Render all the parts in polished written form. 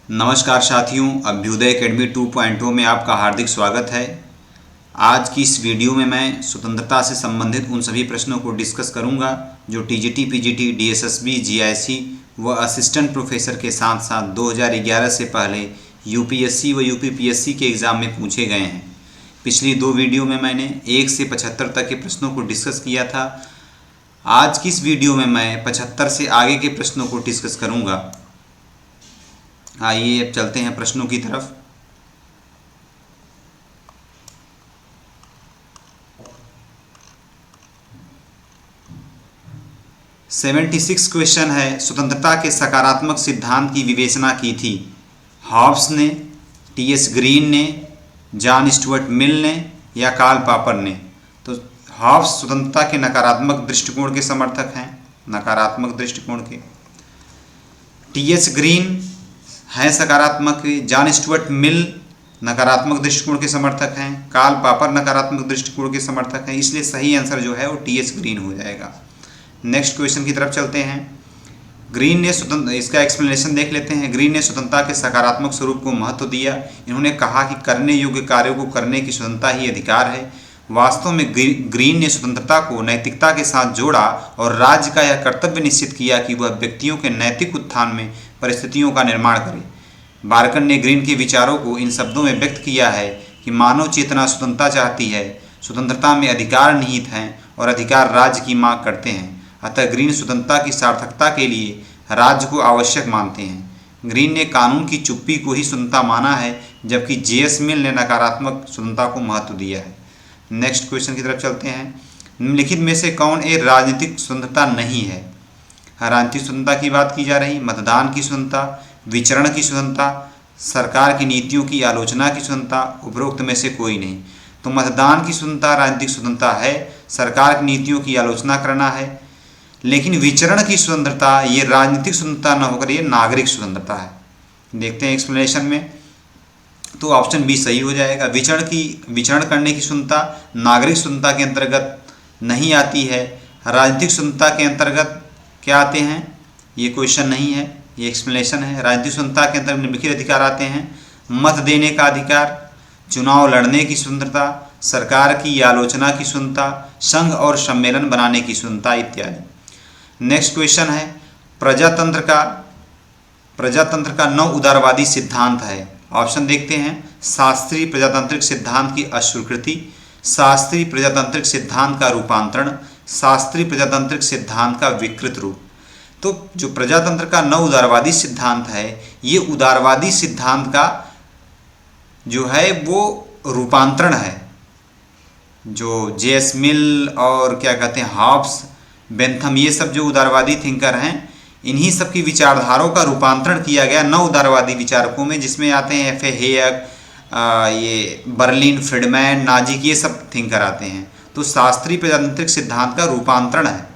नमस्कार साथियों, अभ्युदय एकेडमी 2.0 में आपका हार्दिक स्वागत है। आज की इस वीडियो में मैं स्वतंत्रता से संबंधित उन सभी प्रश्नों को डिस्कस करूंगा जो टीजीटी, पीजीटी, डीएसएसबी, जीआईसी व असिस्टेंट प्रोफेसर के साथ साथ 2011 से पहले यूपीएससी व यूपीपीएससी के एग्ज़ाम में पूछे गए हैं। पिछली दो वीडियो में मैंने 1 से 75 तक के प्रश्नों को डिस्कस किया था। आज की इस वीडियो में मैं 75 से आगे के प्रश्नों को डिस्कस करूँगा। आइए अब चलते हैं प्रश्नों की तरफ। $76 क्वेश्चन है, स्वतंत्रता के सकारात्मक सिद्धांत की विवेचना की थी हॉब्स ने, टीएस ग्रीन ने, जॉन स्टुअर्ट मिल ने या कार्ल पॉपर ने। तो हॉब्स स्वतंत्रता के नकारात्मक दृष्टिकोण के समर्थक हैं, नकारात्मक दृष्टिकोण के। टीएस ग्रीन हैं सकारात्मक, जॉन स्टुअर्ट मिल नकारात्मक दृष्टिकोण के समर्थक हैं, कार्ल पॉपर नकारात्मक दृष्टिकोण के समर्थक हैं। इसलिए सही आंसर जो है वो टीएस ग्रीन हो जाएगा। नेक्स्ट क्वेश्चन की तरफ चलते हैं। ग्रीन ने इसका एक्सप्लेनेशन देख लेते हैं। ग्रीन ने स्वतंत्रता के सकारात्मक स्वरूप को महत्व दिया। इन्होंने कहा कि करने योग्य कार्यों को करने की स्वतंत्रता ही अधिकार है। वास्तव में ग्रीन ने स्वतंत्रता को नैतिकता के साथ जोड़ा और राज्य का यह कर्तव्य निश्चित किया कि वह व्यक्तियों के नैतिक उत्थान में परिस्थितियों का निर्माण करे। बार्कन ने ग्रीन के विचारों को इन शब्दों में व्यक्त किया है कि मानव चेतना स्वतंत्रता चाहती है, स्वतंत्रता में अधिकार निहित हैं और अधिकार राज्य की मांग करते हैं। अतः ग्रीन स्वतंत्रता की सार्थकता के लिए राज्य को आवश्यक मानते हैं। ग्रीन ने कानून की चुप्पी को ही स्वतंत्रता माना है, जबकि जेएस मिल ने नकारात्मक स्वतंत्रता को महत्व दिया है। नेक्स्ट क्वेश्चन की तरफ चलते हैं। निम्नलिखित में से कौन एक राजनीतिक स्वतंत्रता नहीं है? राजनीतिक स्वतंत्रता की बात की जा रही, मतदान की स्वतंत्रता, विचरण की स्वतंत्रता, सरकार की नीतियों की आलोचना की स्वतंत्रता, उपरोक्त में से कोई नहीं। तो मतदान की स्वतंत्रता राजनीतिक स्वतंत्रता है, सरकार की नीतियों की आलोचना करना है। लेकिन विचरण की स्वतंत्रता ये राजनीतिक स्वतंत्रता न होकर ये नागरिक स्वतंत्रता है। देखते हैं एक्सप्लेनेशन में, तो ऑप्शन बी सही हो जाएगा। विचरण करने की स्वतंत्रता नागरिक स्वतंत्रता के अंतर्गत नहीं आती है। राजनीतिक स्वतंत्रता के अंतर्गत क्या आते हैं, ये क्वेश्चन नहीं है, ये एक्सप्लेनेशन है। राजनीतिक स्वतंत्रता के अंतर्गत निम्नलिखित अधिकार आते हैं: मत देने का अधिकार, चुनाव लड़ने की स्वतंत्रता, सरकार की आलोचना की स्वतंत्रता, संघ और सम्मेलन बनाने की स्वतंत्रता इत्यादि। नेक्स्ट क्वेश्चन है, प्रजातंत्र का 9 उदारवादी सिद्धांत है। ऑप्शन देखते हैं। शास्त्रीय प्रजातांत्रिक सिद्धांत की अस्वीकृति, शास्त्रीय प्रजातांत्रिक सिद्धांत का रूपांतरण, शास्त्रीय प्रजातांत्रिक सिद्धांत का विकृत रूप। तो जो प्रजातंत्र का 9 उदारवादी सिद्धांत है, ये उदारवादी सिद्धांत का जो है वो रूपांतरण है। जो जेएस मिल और क्या कहते हैं हॉब्स, बेंथम, ये सब जो उदारवादी थिंकर हैं, इन्हीं सब की विचारधाराओं का रूपांतरण किया गया 9 उदारवादी विचारकों में, जिसमें आते हैं एफ ए हेयक, ये बर्लिन, फ्रीडमैन, नाजिक, ये सब थिंकर आते हैं। तो शास्त्रीय प्रजातांत्रिक सिद्धांत का रूपांतरण है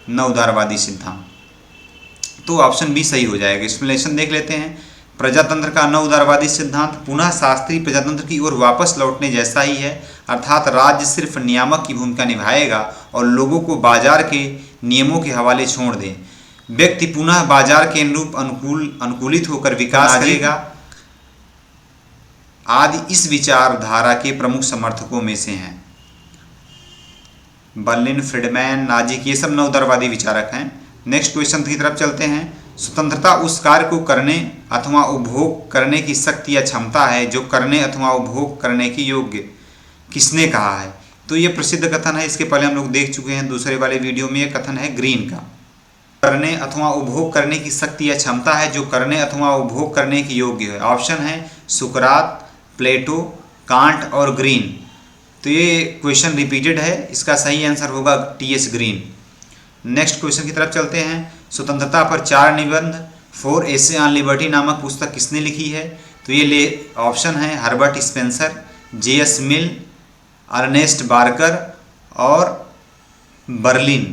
9 उदारवादी सिद्धांत। तो ऑप्शन बी सही हो जाएगा। एक्सप्लेनेशन देख लेते हैं। प्रजातंत्र का 9 उदारवादी सिद्धांत पुनः शास्त्रीय प्रजातंत्र की ओर वापस लौटने जैसा ही है, अर्थात राज्य सिर्फ नियामक की भूमिका निभाएगा और लोगों को बाजार के नियमों के हवाले छोड़ दें। व्यक्ति पुनः बाजार के अनुरूप अनुकूलित होकर विकास करेगा आदि इस विचारधारा के प्रमुख समर्थकों में से हैं। बर्लिन, फ्रीडमैन, नाजिक, ये सब 9 उदारवादी विचारक हैं। नेक्स्ट क्वेश्चन की तरफ चलते हैं। स्वतंत्रता उस कार्य को करने अथवा उपभोग करने की शक्ति या क्षमता है जो करने अथवा उपभोग करने की योग्य। किसने कहा है? तो ये प्रसिद्ध कथन है, इसके पहले हम लोग देख चुके हैं दूसरे वाले वीडियो में। ये कथन है ग्रीन का। करने अथवा उपभोग करने की शक्ति या क्षमता है जो करने अथवा उपभोग करने की योग्य है। ऑप्शन है सुकरात, प्लेटो, कांट और ग्रीन। तो ये क्वेश्चन रिपीटेड है, इसका सही आंसर होगा टीएस ग्रीन। नेक्स्ट क्वेश्चन की तरफ चलते हैं। स्वतंत्रता पर 4 निबंध, 4 एसे ऑन लिबर्टी नामक पुस्तक किसने लिखी है? तो ये ऑप्शन है हर्बर्ट स्पेंसर, जेएस मिल, अर्नेस्ट बार्कर और बर्लिन।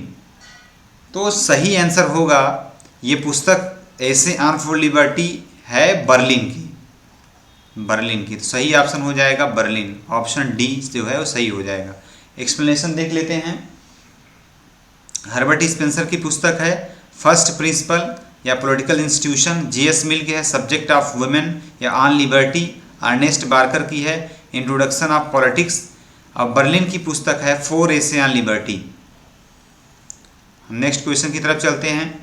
तो सही आंसर होगा, ये पुस्तक एसे ऑन फॉर लिबर्टी है बर्लिन की। तो सही ऑप्शन हो जाएगा बर्लिन। ऑप्शन डी जो है वो सही हो जाएगा। एक्सप्लेनेशन देख लेते हैं। हर्बर्ट स्पेंसर की पुस्तक है फर्स्ट प्रिंसिपल या पॉलिटिकल इंस्टीट्यूशन, J.S. मिल की है सब्जेक्ट ऑफ वुमेन या ऑन लिबर्टी, अर्नेस्ट बार्कर की है इंट्रोडक्शन ऑफ पॉलिटिक्स, और बर्लिन की पुस्तक है 4 essay on liberty. Next question की तरफ चलते हैं।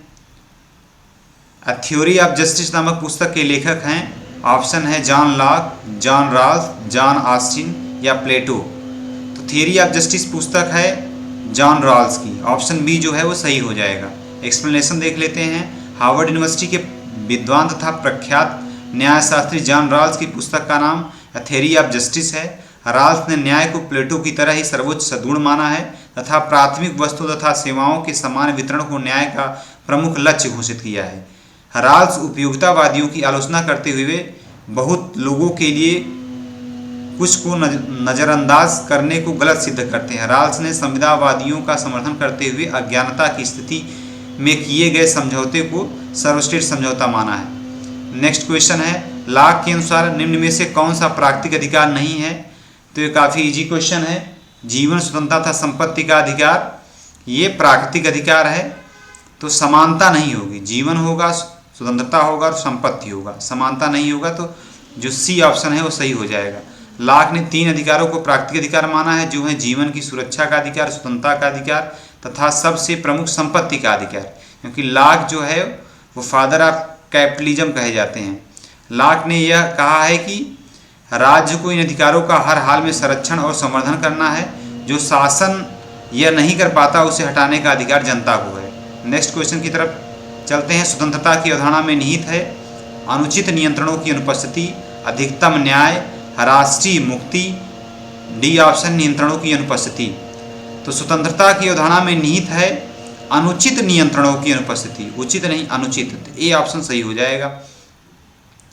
अ थ्योरी ऑफ जस्टिस नामक पुस्तक के लेखक हैं, ऑप्शन है John Locke, John Rawls, John Austin या प्लेटो। तो थ्योरी ऑफ जस्टिस पुस्तक है जॉन रॉल्स की, ऑप्शन बी जो है वो सही हो जाएगा। एक्सप्लेनेशन देख लेते हैं। हार्वर्ड यूनिवर्सिटी के विद्वान तथा प्रख्यात न्यायशास्त्री जॉन रॉल्स की पुस्तक का नाम अ थ्योरी ऑफ जस्टिस है। रॉल्स ने न्याय को प्लेटो की तरह ही सर्वोच्च सद्गुण माना है तथा प्राथमिक वस्तु तथा सेवाओं के समान वितरण को न्याय का प्रमुख लक्ष्य घोषित किया है। रॉल्स उपयोगितावादियों की आलोचना करते हुए बहुत लोगों के लिए कुछ को नज़रअंदाज करने को गलत सिद्ध करते हैं। रॉल्स ने संविदावादियों का समर्थन करते हुए अज्ञानता की स्थिति में किए गए समझौते को सर्वश्रेष्ठ समझौता माना है। नेक्स्ट क्वेश्चन है, लॉक के अनुसार निम्न में से कौन सा प्राकृतिक अधिकार नहीं है? तो ये काफ़ी इजी क्वेश्चन है। जीवन, स्वतंत्रता तथा संपत्ति का अधिकार ये प्राकृतिक अधिकार है, तो समानता नहीं होगी। जीवन होगा, स्वतंत्रता होगा और संपत्ति होगा, समानता नहीं होगा, तो जो सी ऑप्शन है वो सही हो जाएगा। लॉक ने 3 अधिकारों को प्राकृतिक अधिकार माना है, जो है जीवन की सुरक्षा का अधिकार, स्वतंत्रता का अधिकार तथा सबसे प्रमुख संपत्ति का अधिकार, क्योंकि लॉक जो है वो फादर ऑफ कैपिटलिज्म कहे जाते हैं। लॉक ने यह कहा है कि राज्य को इन अधिकारों का हर हाल में संरक्षण और संवर्धन करना है, जो शासन यह नहीं कर पाता उसे हटाने का अधिकार जनता को है। नेक्स्ट क्वेश्चन की तरफ चलते हैं। स्वतंत्रता की अवधारणा में निहित है अनुचित नियंत्रणों की अनुपस्थिति, अधिकतम न्याय, राष्ट्रीय मुक्ति, डी ऑप्शन नियंत्रणों की अनुपस्थिति। तो स्वतंत्रता की अवधारणा में निहित है अनुचित नियंत्रणों की अनुपस्थिति, उचित नहीं अनुचित, तो ए ऑप्शन सही हो जाएगा।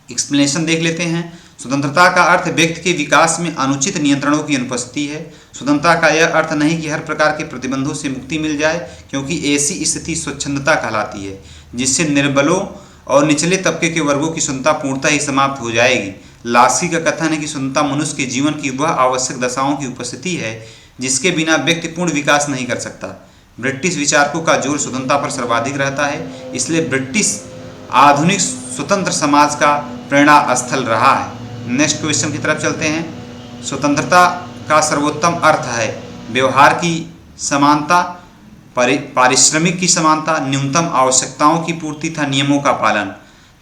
एक्सप्लेनेशन देख लेते हैं। स्वतंत्रता का अर्थ व्यक्ति के विकास में अनुचित नियंत्रणों की अनुपस्थिति है। स्वतंत्रता का यह अर्थ नहीं कि हर प्रकार के प्रतिबंधों से मुक्ति मिल जाए, क्योंकि ऐसी स्थिति स्वच्छंदता कहलाती है, जिससे निर्बलों और निचले तबके के वर्गों की स्वतंत्रता पूर्णतः ही समाप्त हो जाएगी। लास्की का कथन है कि स्वतंत्रता मनुष्य के जीवन की वह आवश्यक दशाओं की उपस्थिति है जिसके बिना व्यक्ति पूर्ण विकास नहीं कर सकता। ब्रिटिश विचारकों का जोर स्वतंत्रता पर सर्वाधिक रहता है, इसलिए ब्रिटिश आधुनिक स्वतंत्र समाज का प्रेरणा स्थल रहा है। नेक्स्ट क्वेश्चन की तरफ चलते हैं। स्वतंत्रता का सर्वोत्तम अर्थ है व्यवहार की समानता, पारिश्रमिक की समानता, न्यूनतम आवश्यकताओं की पूर्ति तथा नियमों का पालन।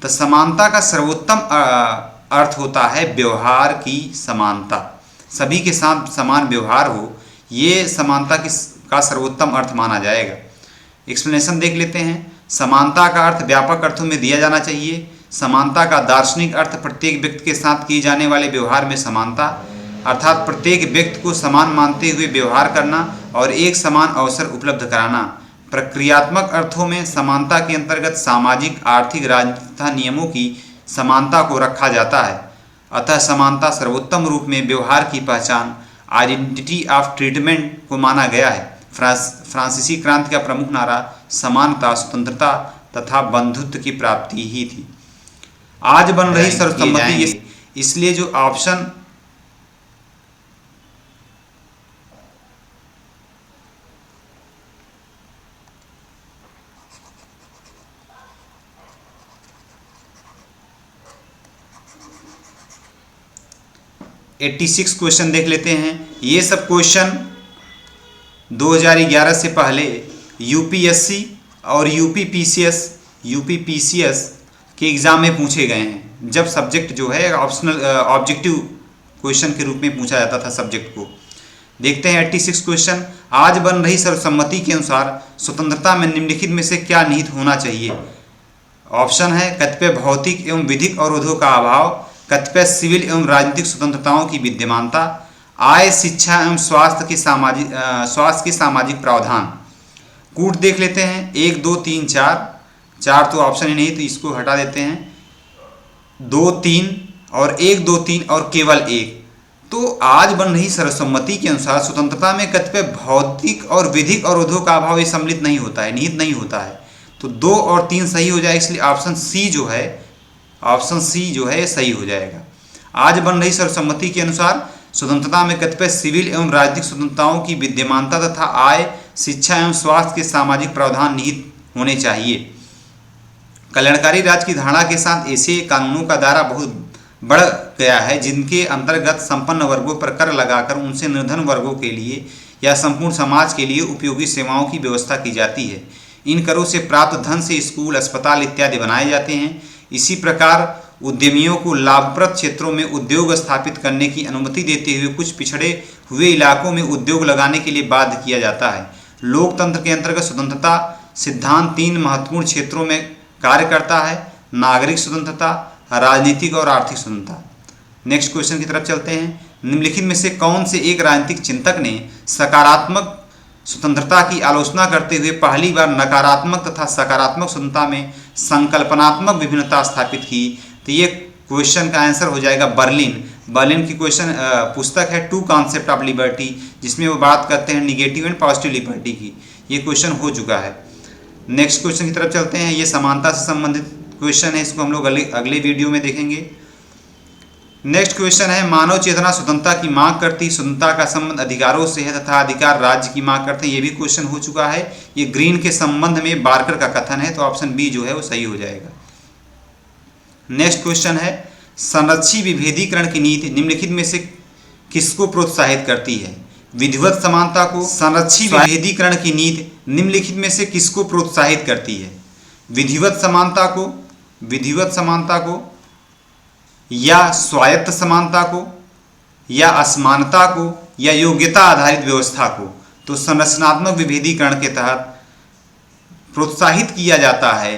तो समानता का सर्वोत्तम अर्थ होता है व्यवहार की समानता, सभी के साथ समान व्यवहार हो, ये समानता का सर्वोत्तम अर्थ माना जाएगा। एक्सप्लेनेशन देख लेते हैं। समानता का अर्थ व्यापक अर्थों में दिया जाना चाहिए। समानता का दार्शनिक अर्थ प्रत्येक व्यक्ति के साथ किए जाने वाले व्यवहार में समानता, अर्थात प्रत्येक व्यक्ति को समान मानते हुए व्यवहार करना और एक समान अवसर उपलब्ध कराना। प्रक्रियात्मक अर्थों में समानता के अंतर्गत सामाजिक, आर्थिक, राजनीतिक तथा नियमों की समानता को रखा जाता है। अतः समानता सर्वोत्तम रूप में व्यवहार की पहचान, आइडेंटिटी ऑफ ट्रीटमेंट को माना गया है। फ्रांसीसी क्रांति का प्रमुख नारा समानता, स्वतंत्रता तथा बंधुत्व की प्राप्ति ही थी। आज बन रही सर्वसम्मति, इसलिए जो ऑप्शन (86) क्वेश्चन देख लेते हैं। ये सब क्वेश्चन 2011 से पहले यूपीएससी और यूपीपीसीएस के एग्ज़ाम में पूछे गए हैं, जब सब्जेक्ट जो है ऑप्शनल ऑब्जेक्टिव क्वेश्चन के रूप में पूछा जाता था सब्जेक्ट को। देखते हैं 86 क्वेश्चन। आज बन रही सर्वसम्मति के अनुसार स्वतंत्रता में निम्नलिखित में से क्या निहित होना चाहिए? ऑप्शन है कतिपय भौतिक एवं विधिक अवरोधों का अभाव, कतिपय सिविल एवं राजनीतिक स्वतंत्रताओं की विद्यमानता, आय, शिक्षा एवं स्वास्थ्य के सामाजिक प्रावधान। कूट देख लेते हैं। 1, 2, 3, 4 तो ऑप्शन ही नहीं, तो इसको हटा देते हैं। 2, 3 और 1, 2, 3 और केवल 1। तो आज बन रही सर्वसम्मति के अनुसार स्वतंत्रता में कतिपय भौतिक और विधिक अवरोधों का अभाव ये सम्मिलित नहीं होता है, निहित नहीं होता है। तो 2 और 3 सही हो जाए, इसलिए ऑप्शन सी जो है सही हो जाएगा। आज बन रही सर्वसम्मति के अनुसार स्वतंत्रता में कतिपय सिविल एवं राजनीतिक स्वतंत्रताओं की विद्यमानता तथा आय, शिक्षा एवं स्वास्थ्य के सामाजिक प्रावधान निहित होने चाहिए। कल्याणकारी राज्य की धारणा के साथ ऐसे कानूनों का दायरा बहुत बढ़ गया है जिनके अंतर्गत संपन्न वर्गों पर कर लगाकर उनसे निर्धन वर्गों के लिए या संपूर्ण समाज के लिए उपयोगी सेवाओं की व्यवस्था की जाती है। इन करों से प्राप्त धन से स्कूल, अस्पताल इत्यादि बनाए जाते हैं। इसी प्रकार उद्यमियों को लाभप्रद क्षेत्रों में उद्योग स्थापित करने की अनुमति देते हुए कुछ पिछड़े हुए इलाकों में उद्योग लगाने के लिए बाध्य किया जाता है। लोकतंत्र के अंतर्गत स्वतंत्रता सिद्धांत 3 महत्वपूर्ण क्षेत्रों में कार्य करता है: नागरिक स्वतंत्रता, राजनीतिक और आर्थिक स्वतंत्रता। नेक्स्ट क्वेश्चन की तरफ चलते हैं। निम्नलिखित में से कौन से एक राजनीतिक चिंतक ने सकारात्मक स्वतंत्रता की आलोचना करते हुए पहली बार नकारात्मक तथा सकारात्मक स्वतंत्रता में संकल्पनात्मक विभिन्नता स्थापित की? तो ये क्वेश्चन का आंसर हो जाएगा बर्लिन की क्वेश्चन पुस्तक है टू कॉन्सेप्ट ऑफ लिबर्टी, जिसमें वो बात करते हैं निगेटिव एंड पॉजिटिव लिबर्टी की। ये क्वेश्चन हो चुका है। नेक्स्ट क्वेश्चन की तरफ चलते हैं। ये समानता से संबंधित क्वेश्चन है, इसको हम लोग अगले वीडियो में देखेंगे। नेक्स्ट क्वेश्चन है, मानव चेतना स्वतंत्रता की मांग करती, स्वतंत्रता का संबंध अधिकारों से है तथा अधिकार राज्य की मांग करते हैं। ये भी क्वेश्चन हो चुका है। ये ग्रीन के संबंध में बार्कर का कथन है, तो ऑप्शन बी जो है वो सही हो जाएगा। नेक्स्ट क्वेश्चन है, संरक्षी विभेदीकरण की नीति निम्नलिखित में से किसको प्रोत्साहित करती है? विधिवत समानता को। संरक्षी विभेदीकरण की नीति निम्नलिखित में से किसको प्रोत्साहित करती है? विधिवत समानता को या स्वायत्त समानता को या असमानता को या योग्यता आधारित व्यवस्था को? तो संरचनात्मक विभेदीकरण के तहत प्रोत्साहित किया जाता है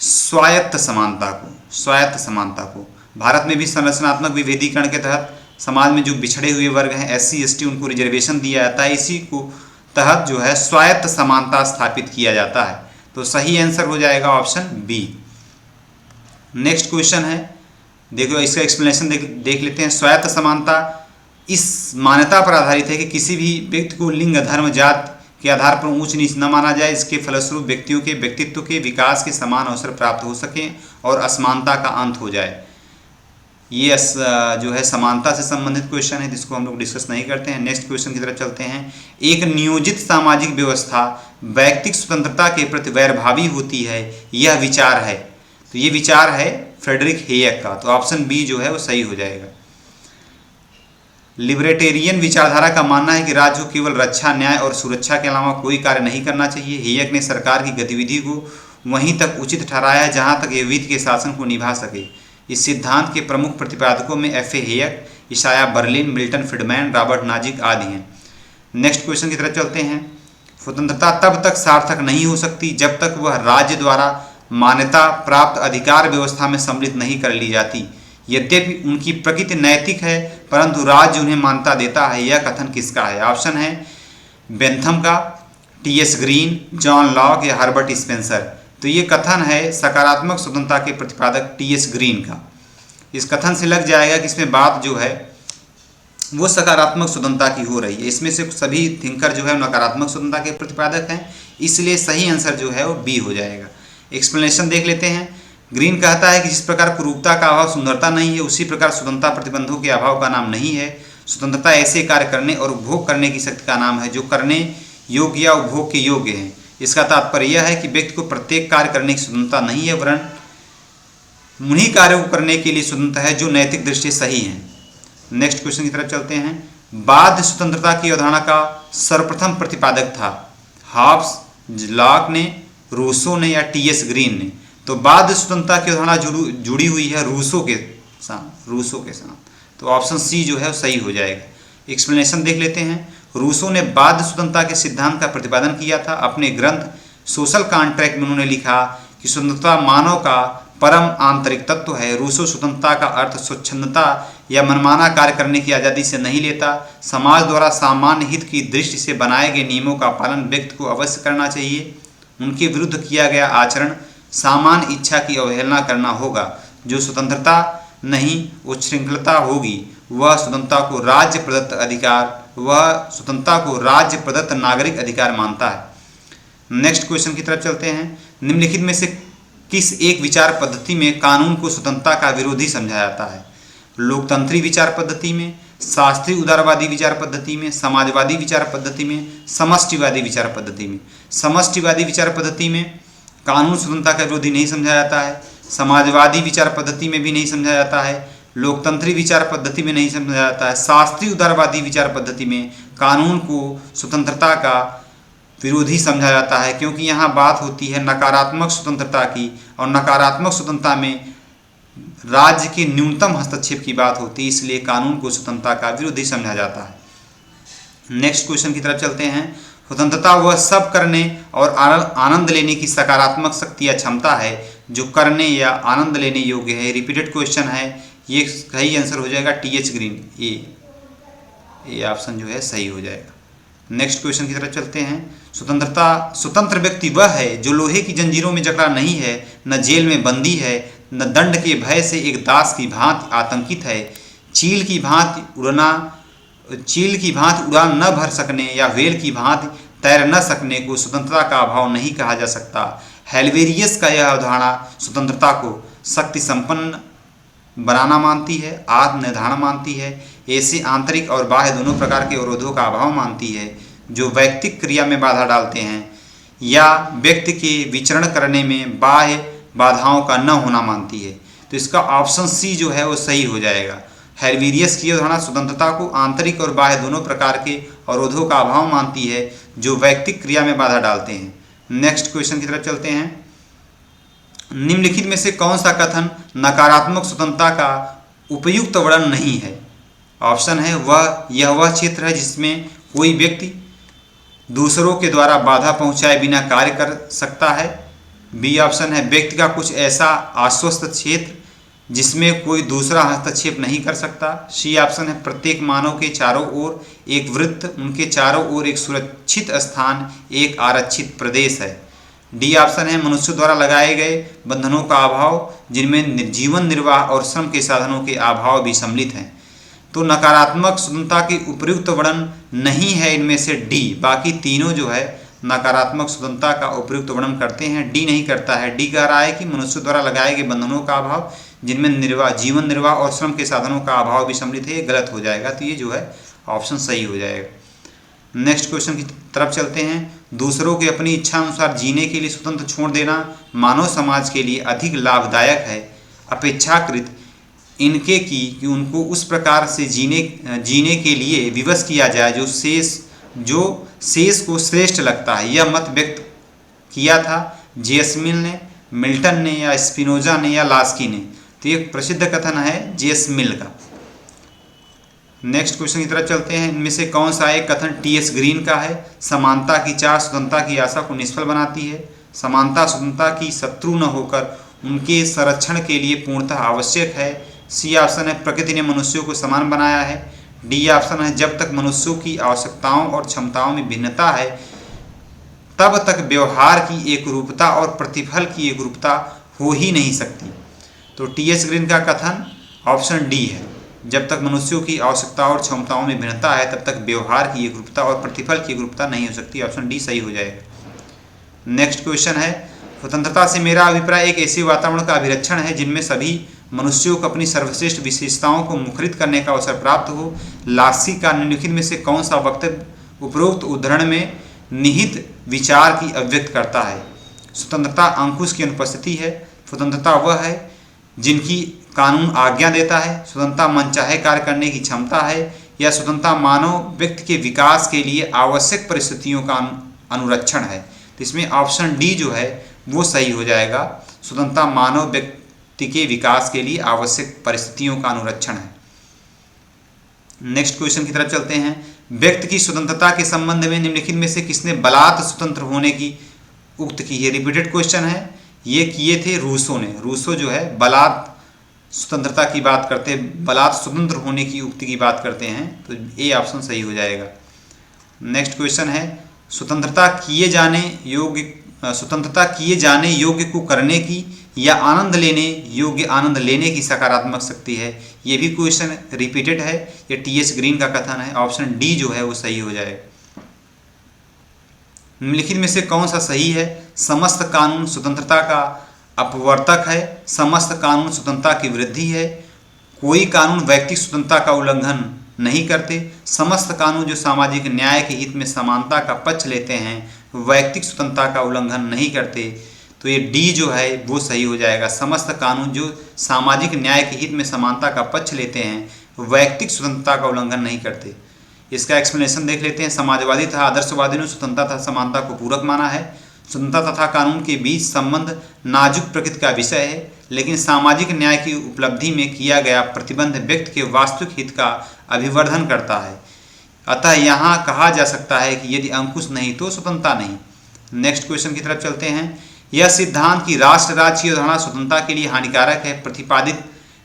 स्वायत्त समानता को। भारत में भी संरचनात्मक विभेदीकरण के तहत समाज में जो बिछड़े हुए वर्ग हैं SC ST उनको रिजर्वेशन दिया जाता है। इसी को तहत जो है स्वायत्त समानता स्थापित किया जाता है। तो सही आंसर हो जाएगा ऑप्शन बी। नेक्स्ट क्वेश्चन है, देखो इसका एक्सप्लेनेशन देख लेते हैं। स्वायत्त समानता इस मान्यता पर आधारित है कि किसी भी व्यक्ति को लिंग, धर्म, जात के आधार पर ऊंच नीच न माना जाए। इसके फलस्वरूप व्यक्तियों के व्यक्तित्व के विकास के समान अवसर प्राप्त हो सकें और असमानता का अंत हो जाए। ये जो है समानता से संबंधित क्वेश्चन है, जिसको हम लोग डिस्कस नहीं करते हैं। नेक्स्ट क्वेश्चन की तरफ चलते हैं। एक नियोजित सामाजिक व्यवस्था व्यक्तिक स्वतंत्रता के प्रति वैरभावी होती है, यह विचार है। तो ये विचार है फ्रेडरिक हेयक का, तो ऑप्शन बी जो है वो सही हो जाएगा। लिबर्टेरियन विचारधारा का मानना है कि राज्य को केवल रक्षा, न्याय और सुरक्षा के अलावा कोई कार्य नहीं करना चाहिए। हेयक ने सरकार की गतिविधि को वहीं तक उचित ठहराया है जहां तक ये विधि के शासन को निभा सके। इस सिद्धांत के प्रमुख प्रतिपादकों में F.A. Hayek, Isaiah Berlin, Milton Friedman, Robert Nozick आदि हैं। नेक्स्ट क्वेश्चन की तरफ चलते हैं। स्वतंत्रता तब तक सार्थक नहीं हो सकती जब तक वह राज्य द्वारा मान्यता प्राप्त अधिकार व्यवस्था में सम्मिलित नहीं कर ली जाती। यद्यपि उनकी प्रकृति नैतिक है परंतु राज्य उन्हें मान्यता देता है। यह कथन किसका है? ऑप्शन है बेंथम का, T.S. ग्रीन, जॉन लॉक या हर्बर्ट स्पेंसर। तो ये कथन है सकारात्मक स्वतंत्रता के प्रतिपादक T.S. ग्रीन का। इस कथन से लग जाएगा कि इसमें बात जो है वो सकारात्मक स्वतंत्रता की हो रही है। इसमें से सभी थिंकर जो है नकारात्मक स्वतंत्रता के प्रतिपादक हैं, इसलिए सही आंसर जो है वो बी हो जाएगा। एक्सप्लेनेशन देख लेते हैं। ग्रीन कहता है कि जिस प्रकार कुरूपता का अभाव सुंदरता नहीं है, उसी प्रकार स्वतंत्रता प्रतिबंधों के अभाव का नाम नहीं है। स्वतंत्रता ऐसे कार्य करने और उपभोग करने की शक्ति का नाम है जो करने योग्य या उपभोग के योग्य है। इसका तात्पर्य यह है कि व्यक्ति को प्रत्येक कार्य करने की स्वतंत्रता नहीं है, वरन उन्हीं कार्यों को करने के लिए स्वतंत्र है जो नैतिक दृष्टि से सही हैं। नेक्स्ट क्वेश्चन की तरफ चलते हैं। बाध्य स्वतंत्रता की अवधारणा का सर्वप्रथम प्रतिपादक था हॉब्स, लॉक ने, रूसो ने या T.S. ग्रीन ने? तो बाध्य स्वतंत्रता की अवधारणा जुड़ी हुई है रूसो के साथ। तो ऑप्शन सी जो है सही हो जाएगा। एक्सप्लेनेशन देख लेते हैं। रूसो ने बाध्य स्वतंत्रता के सिद्धांत का प्रतिपादन किया था। अपने ग्रंथ सोशल कॉन्ट्रैक्ट में उन्होंने लिखा कि स्वतंत्रता मानव का परम आंतरिक तत्व है। रूसो स्वतंत्रता का अर्थ स्वच्छंदता या मनमाना कार्य करने की आज़ादी से नहीं लेता। समाज द्वारा सामान्य हित की दृष्टि से बनाए गए नियमों का पालन व्यक्ति को अवश्य करना चाहिए। उनके विरुद्ध किया गया आचरण सामान्य इच्छा की अवहेलना करना होगा। जो स्वतंत्रता नहीं उच्छृंखलता होगी वह स्वतंत्रता को राज्य प्रदत्त नागरिक अधिकार मानता है। नेक्स्ट क्वेश्चन की तरफ चलते हैं। निम्नलिखित में से किस एक विचार पद्धति में कानून को स्वतंत्रता का विरोधी समझा जाता है? लोकतंत्री विचार पद्धति में, शास्त्रीय उदारवादी विचार पद्धति में, समाजवादी विचार पद्धति में, समष्टिवादी विचार पद्धति में? समष्टिवादी विचार पद्धति में कानून स्वतंत्रता का विरोधी नहीं समझा जाता है, समाजवादी विचार पद्धति में भी नहीं समझा जाता है, लोकतंत्री विचार पद्धति में नहीं समझा जाता है, शास्त्रीय उदारवादी विचार पद्धति में कानून को स्वतंत्रता का विरोधी समझा जाता है, क्योंकि यहाँ बात होती है नकारात्मक स्वतंत्रता की, और नकारात्मक स्वतंत्रता में राज्य के न्यूनतम हस्तक्षेप की बात होती है, इसलिए कानून को स्वतंत्रता का विरोधी समझा जाता है। नेक्स्ट क्वेश्चन की तरफ चलते हैं। स्वतंत्रता वह सब करने और आनंद लेने की सकारात्मक शक्ति या क्षमता है जो करने या आनंद लेने योग्य है। रिपीटेड क्वेश्चन है, ये सही आंसर हो जाएगा टीएच ग्रीन, ए ऑप्शन जो है सही हो जाएगा। नेक्स्ट क्वेश्चन की तरफ चलते हैं। स्वतंत्र व्यक्ति वह है जो लोहे की जंजीरों में जकड़ा नहीं है, न जेल में बंदी है, न दंड के भय से एक दास की भांति आतंकित है, चील की भांति उड़ान न भर सकने या व्हेल की भांति तैर न सकने को स्वतंत्रता का अभाव नहीं कहा जा सकता। हेल्वेरियस का यह अवधारणा स्वतंत्रता को शक्ति संपन्न बनाना मानती है, आत्मनिर्धारण मानती है, ऐसे आंतरिक और बाह्य दोनों प्रकार के अवरोधों का अभाव मानती है जो व्यक्तिक क्रिया में बाधा डालते हैं, या व्यक्ति के विचरण करने में बाह्य बाधाओं का न होना मानती है। तो इसका ऑप्शन सी जो है वो सही हो जाएगा। हेल्वेरियस की अवधारणा स्वतंत्रता को आंतरिक और बाह्य दोनों प्रकार के अवरोधों का अभाव मानती है जो व्यक्तिक क्रिया में बाधा डालते हैं। नेक्स्ट क्वेश्चन की तरफ चलते हैं। निम्नलिखित में से कौन सा कथन नकारात्मक स्वतंत्रता का उपयुक्त वर्णन नहीं है? ऑप्शन है यह वह क्षेत्र है जिसमें कोई व्यक्ति दूसरों के द्वारा बाधा पहुंचाए बिना कार्य कर सकता है। बी ऑप्शन है व्यक्ति का कुछ ऐसा आश्वस्त क्षेत्र जिसमें कोई दूसरा हस्तक्षेप नहीं कर सकता। सी ऑप्शन है प्रत्येक मानव के चारों ओर एक वृत्त, उनके चारों ओर एक सुरक्षित स्थान, एक आरक्षित प्रदेश है। डी ऑप्शन है मनुष्य द्वारा लगाए गए बंधनों का अभाव जिनमें जीवन निर्वाह और श्रम के साधनों के अभाव भी सम्मिलित हैं। तो नकारात्मक स्वतंत्रता की उपयुक्त वर्णन नहीं है इनमें से डी, बाकी तीनों जो है नकारात्मक स्वतंत्रता का उपयुक्त वर्णन करते हैं। डी नहीं करता है। डी कह रहा है कि मनुष्य द्वारा लगाए गए बंधनों का अभाव जिनमें जीवन निर्वाह और श्रम के साधनों का अभाव भी सम्मिलित है, ये गलत हो जाएगा। तो ये जो है ऑप्शन सही हो जाएगा। नेक्स्ट क्वेश्चन की तरफ चलते हैं। दूसरों के अपनी इच्छा अनुसार जीने के लिए स्वतंत्र छोड़ देना मानव समाज के लिए अधिक लाभदायक है अपेक्षाकृत इनके कि उनको उस प्रकार से जीने के लिए विवश किया जाए जो शेष को श्रेष्ठ लगता है। यह मत व्यक्त किया था जे.एस. मिल ने, मिल्टन ने, या स्पिनोजा ने, या लास्की ने। तो ये प्रसिद्ध कथन है जे.एस. मिल का। नेक्स्ट क्वेश्चन की तरफ चलते हैं। इनमें से कौन सा एक कथन टी.एस. ग्रीन का है? समानता की चाह स्वतंत्रता की आशा को निष्फल बनाती है। समानता स्वतंत्रता की शत्रु न होकर उनके संरक्षण के लिए पूर्णतः आवश्यक है। सी ऑप्शन है प्रकृति ने मनुष्यों को समान बनाया है। डी ऑप्शन है जब तक मनुष्यों की आवश्यकताओं और क्षमताओं में भिन्नता है तब तक व्यवहार की एक रूपता और प्रतिफल की एक रूपता हो ही नहीं सकती। तो टी.एस. ग्रीन का कथन ऑप्शन डी है, जब तक मनुष्यों की आवश्यकता और क्षमताओं में भिन्नता है तब तक व्यवहार की एक रूपता और प्रतिफल की एक रूपता नहीं हो सकती। ऑप्शन डी सही हो जाएगा। नेक्स्ट क्वेश्चन है। स्वतंत्रता से मेरा अभिप्राय एक ऐसे वातावरण का अभिरक्षण है जिनमें सभी मनुष्यों को अपनी सर्वश्रेष्ठ विशेषताओं को मुखरित करने का अवसर प्राप्त हो। लास्की का निम्नलिखित में से कौन सा वक्तव्य उपरोक्त उद्धरण में निहित विचार की अभिव्यक्त करता है? स्वतंत्रता अंकुश की अनुपस्थिति है। स्वतंत्रता वह है जिनकी कानून आज्ञा देता है। स्वतंत्रता मनचाहे कार्य करने की क्षमता है, या स्वतंत्रता मानव व्यक्ति के विकास के लिए आवश्यक परिस्थितियों का अनुरक्षण है। तो इसमें ऑप्शन डी जो है वो सही हो जाएगा। स्वतंत्रता मानव व्यक्ति के विकास के लिए आवश्यक परिस्थितियों का अनुरक्षण है। नेक्स्ट क्वेश्चन की तरफ चलते हैं। व्यक्ति की स्वतंत्रता के संबंध में निम्नलिखित में से किसने बलात् स्वतंत्र होने की उक्त की है? रिपीटेड क्वेश्चन है। ये किए थे रूसो ने। रूसो जो है बलात् स्वतंत्रता की बात करते हैं, बलात् स्वतंत्र होने की उक्ति की बात करते हैं। तो ए ऑप्शन सही हो जाएगा। नेक्स्ट क्वेश्चन है। स्वतंत्रता किए जाने योग्य को करने की या आनंद लेने योग्य आनंद लेने की सकारात्मक शक्ति है। ये भी क्वेश्चन रिपीटेड है। ये टी.एस. ग्रीन का कथन है। ऑप्शन डी जो है वो सही हो जाएगा। निम्नलिखित में से कौन सा सही है? समस्त कानून स्वतंत्रता का अपवर्तक है। समस्त कानून स्वतंत्रता की वृद्धि है। कोई कानून व्यक्तिक स्वतंत्रता का उल्लंघन नहीं करते। समस्त कानून जो सामाजिक न्याय के हित में समानता का पक्ष लेते हैं वैयक्तिक स्वतंत्रता का उल्लंघन नहीं करते। तो ये डी जो है वो सही हो जाएगा। समस्त कानून जो सामाजिक न्याय के हित में समानता का पक्ष लेते हैं वैयक्तिक स्वतंत्रता का उल्लंघन नहीं करते। इसका एक्सप्लेनेशन देख लेते हैं। समाजवादी तथा आदर्शवादी ने स्वतंत्रता तथा समानता को पूरक माना है। स्वतंत्रता तथा कानून के बीच संबंध नाजुक प्रकृति का विषय है, लेकिन सामाजिक न्याय की उपलब्धि में किया गया प्रतिबंध व्यक्ति के वास्तविक हित का अभिवर्धन करता है। अतः यहाँ कहा जा सकता है कि यदि अंकुश नहीं तो स्वतंत्रता नहीं। नेक्स्ट क्वेश्चन की तरफ चलते हैं। यह सिद्धांत कि राष्ट्र राज्य की अवधारणा स्वतंत्रता के लिए हानिकारक है प्रतिपादित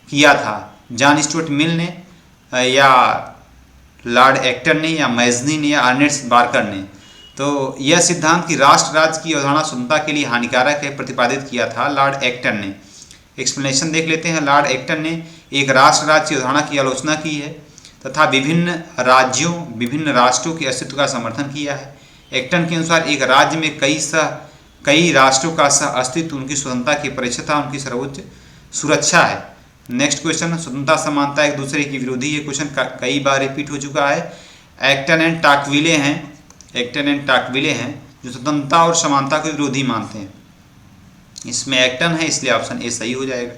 किया था जॉन स्टुअर्ट मिल ने या लॉर्ड एक्टन ने या मैजनी ने या अर्नेस्ट बार्कर ने। तो यह सिद्धांत कि राष्ट्र राज्य की अवधारणा स्वतंत्रता के लिए हानिकारक है प्रतिपादित किया था लॉर्ड एक्टन ने। एक्सप्लेनेशन देख लेते हैं। लॉर्ड एक्टन ने एक राष्ट्र राज्य की अवधारणा की आलोचना की है तथा विभिन्न राष्ट्रों के अस्तित्व का समर्थन किया है। एक्टन के अनुसार एक राज्य में कई राष्ट्रों का सह अस्तित्व उनकी स्वतंत्रता की परीक्षता उनकी सर्वोच्च सुरक्षा है। Next question. स्वतंत्रता समानता एक दूसरे की विरोधी। ये क्वेश्चन कई बार रिपीट हो चुका है। एक्टन एंड टाकविले हैं जो स्वतंत्रता और समानता को विरोधी मानते हैं। इसमें एक्टन है, इसलिए ऑप्शन ए सही हो जाएगा।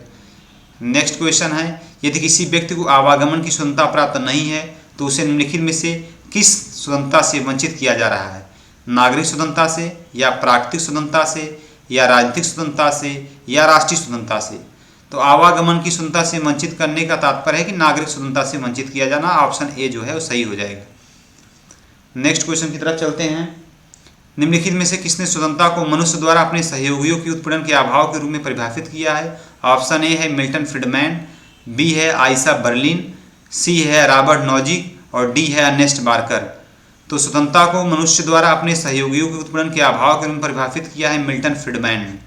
नेक्स्ट क्वेश्चन है। यदि किसी व्यक्ति को आवागमन की स्वतंत्रता प्राप्त नहीं है तो उसे निम्नलिखित में से किस स्वतंत्रता से वंचित किया जा रहा है? नागरिक स्वतंत्रता से या प्राकृतिक स्वतंत्रता से या राजनीतिक स्वतंत्रता से या राष्ट्रीय स्वतंत्रता से? तो आवागमन की स्वतंत्रता से वंचित करने का तात्पर्य है कि नागरिक स्वतंत्रता से वंचित किया जाना। ऑप्शन ए जो है वो सही हो जाएगा। नेक्स्ट क्वेश्चन की तरफ चलते हैं। निम्नलिखित में से किसने स्वतंत्रता को मनुष्य द्वारा अपने सहयोगियों के उत्पीड़न के अभाव के रूप में परिभाषित किया है? ऑप्शन ए है मिल्टन फ्रीडमैन, बी है आइसा बर्लिन, सी है रॉबर्ट नॉजिक और डी है अर्नेस्ट बार्कर। तो स्वतंत्रता को मनुष्य द्वारा अपने सहयोगियों के उत्पीड़न के अभाव के रूप में परिभाषित किया है मिल्टन फ्रीडमैन ने।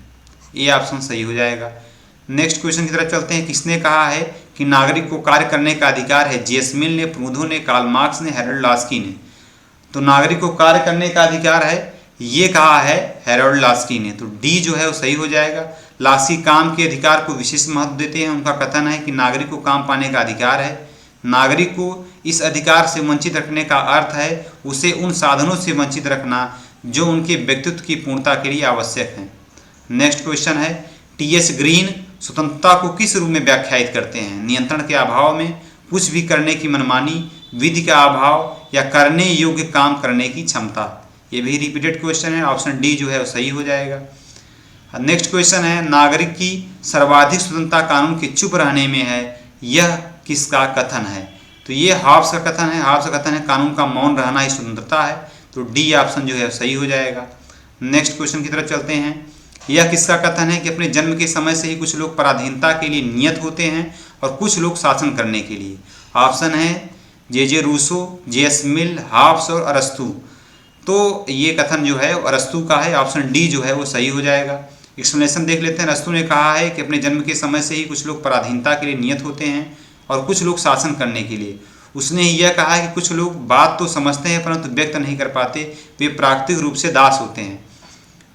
ये ऑप्शन सही हो जाएगा। नेक्स्ट क्वेश्चन की तरफ चलते हैं। किसने कहा है कि नागरिक को कार्य करने का अधिकार है? जेएस मिल ने, प्रूदो ने, कार्ल मार्क्स ने, हैरोल्ड लास्की ने। तो नागरिक को कार्य करने का अधिकार है ये कहा है हैरोल्ड लास्की ने। तो डी जो है वो सही हो जाएगा। लास्की काम के अधिकार को विशेष महत्व देते हैं। उनका कथन है कि नागरिक को काम पाने का अधिकार है। नागरिक को इस अधिकार से वंचित रखने का अर्थ है उसे उन साधनों से वंचित रखना जो उनके व्यक्तित्व की पूर्णता के लिए आवश्यक हैं। नेक्स्ट क्वेश्चन है। टीएस ग्रीन स्वतंत्रता को किस रूप में व्याख्यायित करते हैं? नियंत्रण के अभाव में, कुछ भी करने की मनमानी, विधि का अभाव या करने योग्य काम करने की क्षमता। ये भी रिपीटेड क्वेश्चन है। ऑप्शन डी जो है वो सही हो जाएगा। नेक्स्ट क्वेश्चन है। नागरिक की सर्वाधिक स्वतंत्रता कानून के चुप रहने में है, यह किसका कथन है? तो ये हॉब्स का कथन है। हॉब्स का कथन है कानून का मौन रहना ही स्वतंत्रता है। तो डी ऑप्शन जो है सही हो जाएगा। नेक्स्ट क्वेश्चन की तरफ चलते हैं। यह किसका कथन है कि अपने जन्म के समय से ही कुछ लोग पराधीनता के लिए नियत होते हैं और कुछ लोग शासन करने के लिए? ऑप्शन है जे रूसो, जेएस मिल, हॉब्स और अरस्तु। तो ये कथन जो है अरस्तु का है। ऑप्शन डी जो है वो सही हो जाएगा। एक्सप्लेनेशन देख लेते हैं। अरस्तु ने कहा है कि अपने जन्म के समय से ही कुछ लोग पराधीनता के लिए नियत होते हैं और कुछ लोग शासन करने के लिए। उसने यह कहा है कि कुछ लोग बात तो समझते हैं परंतु व्यक्त नहीं कर पाते, वे प्राकृतिक रूप से दास होते हैं।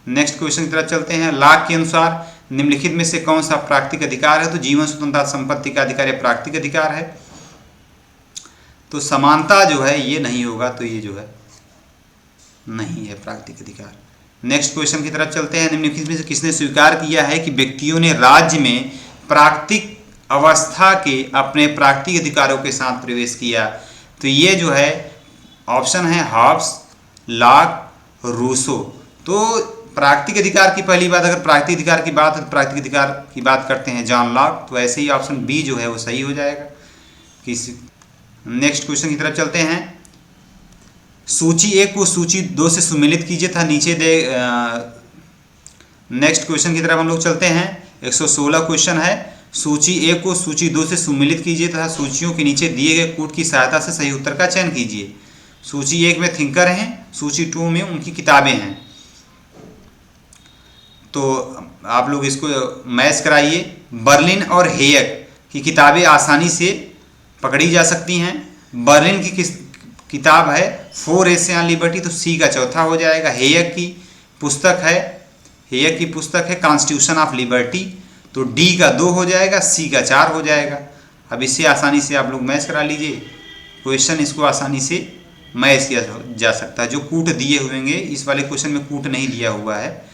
नेक्स्ट क्वेश्चन की तरफ चलते हैं। लाक के अनुसार निम्नलिखित में से कौन सा प्राकृतिक अधिकार है? तो जीवन, स्वतंत्रता, संपत्ति का अधिकार या प्राकृतिक अधिकार है। तो समानता जो है ये नहीं होगा, तो ये जो है नहीं है प्राकृतिक अधिकार। नेक्स्ट क्वेश्चन की तरफ चलते हैं। निम्नलिखित में से किसने स्वीकार किया है कि व्यक्तियों ने राज्य में प्राकृतिक अवस्था के अपने प्राकृतिक अधिकारों के साथ प्रवेश किया? तो ये जो है ऑप्शन है हॉब्स, लॉक, रूसो। तो प्राकृतिक अधिकार की पहली बात, अगर प्राकृतिक अधिकार की बात करते हैं जॉन लॉक, तो ऐसे ही ऑप्शन बी जो है वो सही हो जाएगा। नेक्स्ट क्वेश्चन की तरफ चलते हैं। सूची 1 को सूची 2 से सुमेलित कीजिए था नीचे दे। नेक्स्ट क्वेश्चन की तरफ हम लोग चलते हैं। 116 क्वेश्चन है। सूची 1 को सूची 2 से सुमेलित कीजिए तथा सूचियों के नीचे दिए गए कूट की सहायता से सही उत्तर का चयन कीजिए। सूची 1 में थिंकर हैं, सूची 2 में उनकी किताबें हैं। तो आप लोग इसको मैच कराइए। बर्लिन और हेयक की किताबें आसानी से पकड़ी जा सकती हैं। बर्लिन की किताब है 4 Essays on Liberty, तो सी का चौथा हो जाएगा। हेयक की पुस्तक है कॉन्स्टिट्यूशन ऑफ लिबर्टी, तो डी का 2 हो जाएगा, सी का 4 हो जाएगा। अब इससे आसानी से आप लोग मैच करा लीजिए। क्वेश्चन इसको आसानी से मैच किया जा सकता है। जो कूट दिए हुएंगे, इस वाले क्वेश्चन में कूट नहीं दिया हुआ है।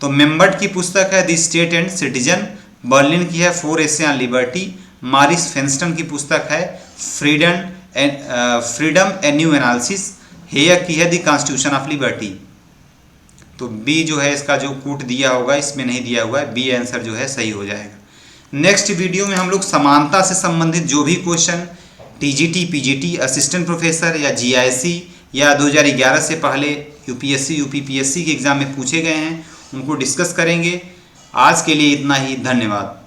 तो मेम्बर्ट की पुस्तक है the state and citizen, Berlin की है 4 एसे ऑन लिबर्टी, मारिस फेंस्टन की पुस्तक है फ्रीडम ए न्यू एनालिसिस, हेयक की है द कॉन्स्टिट्यूशन ऑफ लिबर्टी। तो बी जो है इसका जो कूट दिया होगा इसमें नहीं दिया हुआ है, बी आंसर जो है सही हो जाएगा। नेक्स्ट वीडियो में हम लोग समानता से संबंधित जो भी question TGT, PGT, assistant professor या जीआईसी या 2011 से पहले यूपीएससी, यूपीपीएससी के एग्ज़ाम में पूछे गए हैं उनको डिस्कस करेंगे। आज के लिए इतना ही, धन्यवाद।